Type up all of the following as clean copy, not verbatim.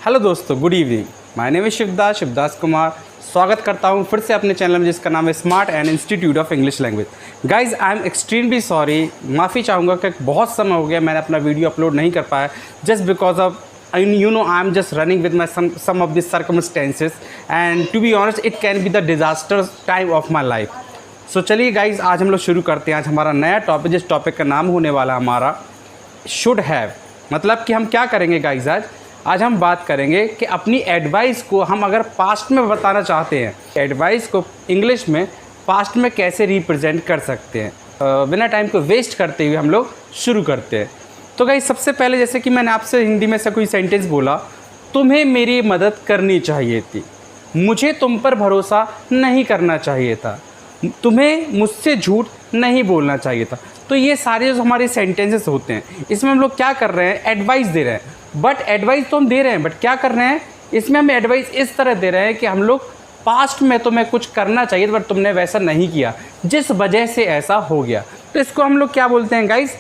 Hello दोस्तों, good evening. My name is Shivdas Kumar. स्वागत करता हूं फिर से अपने चैनल में जिसका नाम है smart and institute of English language. Guys, I am extremely sorry, माफ़ी चाहूँगा कि बहुत समय हो गया मैंने अपना वीडियो अपलोड नहीं कर पाया, just because of I am just running with my some of the circumstances, and to be honest it can be the disastrous time of my life. So चलिए गाइज, आज हम लोग शुरू करते हैं। आज हमारा नया टॉपिक, जिस टॉपिक का नाम होने वाला हमारा शुड हैव। मतलब कि हम क्या करेंगे गाइज, आज हम बात करेंगे कि अपनी एडवाइस को हम अगर पास्ट में बताना चाहते हैं, एडवाइस को इंग्लिश में पास्ट में कैसे रिप्रेजेंट कर सकते हैं। बिना टाइम को वेस्ट करते हुए हम लोग शुरू करते हैं। तो गाइस, सबसे पहले जैसे कि मैंने आपसे हिंदी में से कोई सेंटेंस बोला, तुम्हें मेरी मदद करनी चाहिए थी, मुझे तुम पर भरोसा नहीं करना चाहिए था, तुम्हें मुझसे झूठ नहीं बोलना चाहिए था। तो ये सारे जो हमारे सेंटेंसेस होते हैं, इसमें हम लोग क्या कर रहे हैं, एडवाइस दे रहे हैं। बट एडवाइस तो हम दे रहे हैं, बट क्या कर रहे हैं, इसमें हम एडवाइस इस तरह दे रहे हैं कि हम लोग पास्ट में तुम्हें कुछ करना चाहिए बट तुमने वैसा नहीं किया, जिस वजह से ऐसा हो गया। तो इसको हम लोग क्या बोलते हैं गाइस,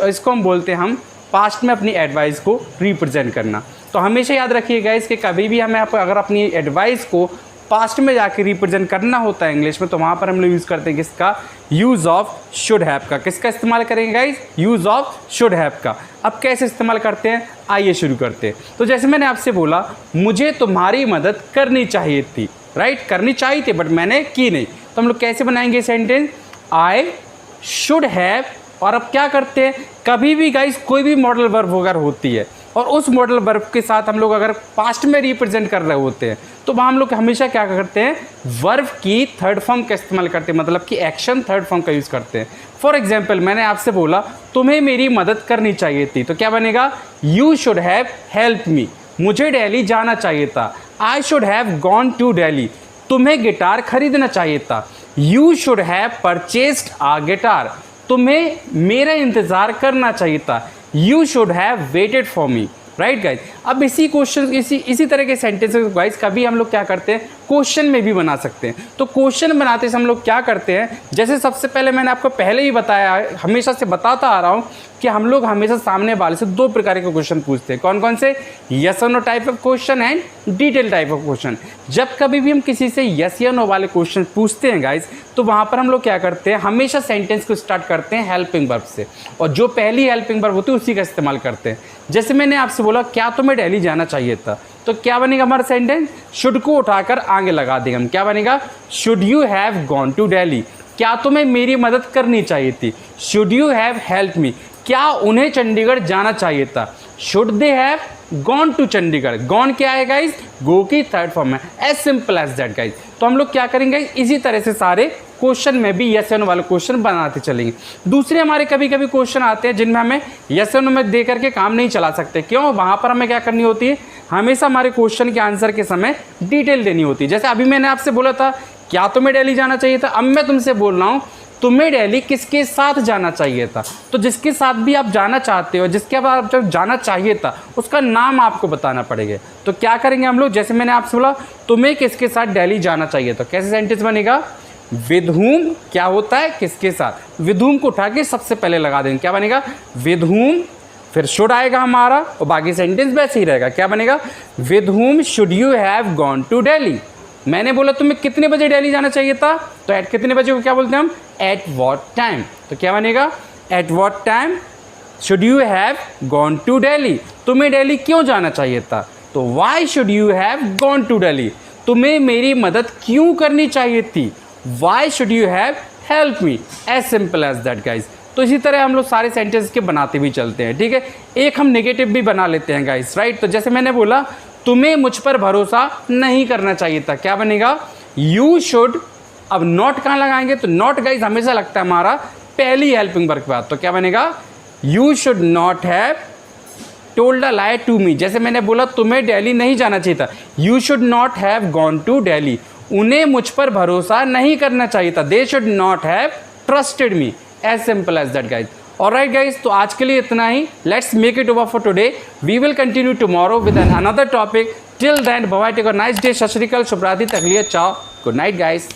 इसको हम बोलते हैं हम पास्ट में अपनी एडवाइस को रिप्रेजेंट करना। तो हमेशा याद रखिए गाइस कि कभी भी हमें अगर अपनी एडवाइस को पास्ट में जाके रिप्रेजेंट करना होता है इंग्लिश में, तो वहाँ पर हम लोग यूज़ करते हैं किसका, यूज़ ऑफ शुड हैव का। किसका इस्तेमाल करेंगे guys, use of should have का। अब कैसे इस्तेमाल करते हैं, आइए शुरू करते हैं। तो जैसे मैंने आपसे बोला, मुझे तुम्हारी मदद करनी चाहिए थी, राइट, करनी चाहिए थी बट मैंने की नहीं। तो हम लोग कैसे बनाएंगे सेंटेंस, आई शुड हैव। और अब क्या करते हैं, कभी भी गाइस कोई भी मॉडल वर्ब अगर होती है और उस मॉडल वर्ब के साथ हम लोग अगर पास्ट में रिप्रेजेंट कर रहे होते हैं, तो वहाँ हम लोग हमेशा क्या करते हैं, वर्ब की थर्ड फॉर्म का इस्तेमाल करते हैं, मतलब कि एक्शन थर्ड फॉर्म का यूज़ करते हैं। फॉर एग्जाम्पल, मैंने आपसे बोला तुम्हें मेरी मदद करनी चाहिए थी, तो क्या बनेगा, you should have help me, मुझे दिल्ली जाना चाहिए था। I should have gone to Delhi, तुम्हें गिटार खरीदना चाहिए था। You should have purchased a guitar, तुम्हें मेरा इंतज़ार करना चाहिए था। You should have waited for me, right guys. अब इसी क्वेश्चन इसी तरह के सेंटेंसेस गाइज कभी हम लोग क्या करते हैं, क्वेश्चन में भी बना सकते हैं। तो क्वेश्चन बनाते से हम लोग क्या करते हैं, जैसे सबसे पहले मैंने आपको पहले ही बताया, हमेशा से बताता आ रहा हूँ कि हम लोग हमेशा सामने वाले से दो प्रकार के क्वेश्चन पूछते हैं। कौन कौन से, यस और no type of question and detail type of question. जब कभी भी हम किसी से यस या नो वाले क्वेश्चन पूछते हैं गाइज, तो वहाँ पर हम लोग क्या करते हैं, हमेशा सेंटेंस को स्टार्ट करते हैं हेल्पिंग वर्ब से, और जो पहली हेल्पिंग वर्ब होती है उसी का इस्तेमाल करते हैं। जैसे मैंने आपसे बोला, क्या तुम्हें दिल्ली जाना चाहिए था, तो क्या बनेगा हमारा सेंटेंस, शुड को उठाकर आगे लगा देंगे हम, क्या बनेगा, should you have gone to Delhi, क्या तुम्हें मेरी मदद करनी चाहिए थी। Should you have help me, क्या उन्हें चंडीगढ़ जाना चाहिए था। Should they have gone to Chandigarh, gone क्या है गाइज, गो की थर्ड फॉर्म है, as simple as that guys. तो हम लोग क्या करेंगे, इसी तरह से सारे क्वेश्चन में भी यस एंड वाले क्वेश्चन बनाते चलेंगे। दूसरे हमारे कभी कभी क्वेश्चन आते हैं जिनमें हमें यस एंड में दे करके काम नहीं चला सकते। क्यों, वहाँ पर हमें क्या करनी होती है, हमेशा हमारे क्वेश्चन के आंसर के समय डिटेल देनी होती है। जैसे अभी मैंने आपसे बोला था, क्या तुम्हें दिल्ली जाना चाहिए था, अब मैं तुमसे बोल रहा हूँ तुम्हें दिल्ली किसके साथ जाना चाहिए था। तो जिसके साथ भी आप जाना चाहते हो, जिसके बाद जब जाना चाहिए था, उसका नाम आपको बताना पड़ेगा। तो क्या करेंगे हम लोग, जैसे मैंने आपसे बोला तुम्हें किसके साथ दिल्ली जाना चाहिए, तो कैसे सेंटेंस बनेगा, विद हुम, क्या होता है, किसके साथ, विद हुम को उठा के सबसे पहले लगा देंगे, क्या बनेगा, विद हुम, फिर शुड आएगा हमारा और बाकी सेंटेंस वैसे ही रहेगा, क्या बनेगा, with whom should you have gone to Delhi. मैंने बोला तुम्हें कितने बजे दिल्ली जाना चाहिए था, तो एट कितने बजे को क्या बोलते हैं हम, एट वॉट टाइम। तो क्या बनेगा, at what time should you have gone to Delhi, तुम्हें दिल्ली क्यों जाना चाहिए था, तो why should you have gone to Delhi, तुम्हें मेरी मदद क्यों करनी चाहिए थी। Why should you have help me, as simple as that guys. तो इसी तरह हम लोग सारे सेंटेंस के बनाते भी चलते हैं, ठीक है। एक हम नेगेटिव भी बना लेते हैं गाइज, राइट। तो जैसे मैंने बोला तुम्हें मुझ पर भरोसा नहीं करना चाहिए था, क्या बनेगा, यू शुड। अब नॉट कहाँ लगाएंगे, तो नॉट गाइज हमेशा लगता है हमारा पहली हेल्पिंग वर्ब के बाद, तो क्या बनेगा, you should not have told a lie to me. जैसे मैंने बोला तुम्हें दिल्ली नहीं जाना चाहिए था, you should not have gone to Delhi, उन्हें मुझ पर भरोसा नहीं करना चाहिए था, they should not have trusted me, as simple as that guys. Alright guys, तो आज के लिए इतना ही। Let's make it over for today, we will continue tomorrow with another topic. Till then bye bye, take a nice day, सत श्री अकाल, शुभ रात्रि, तक लिए, चाओ, गुड नाइट गाइज।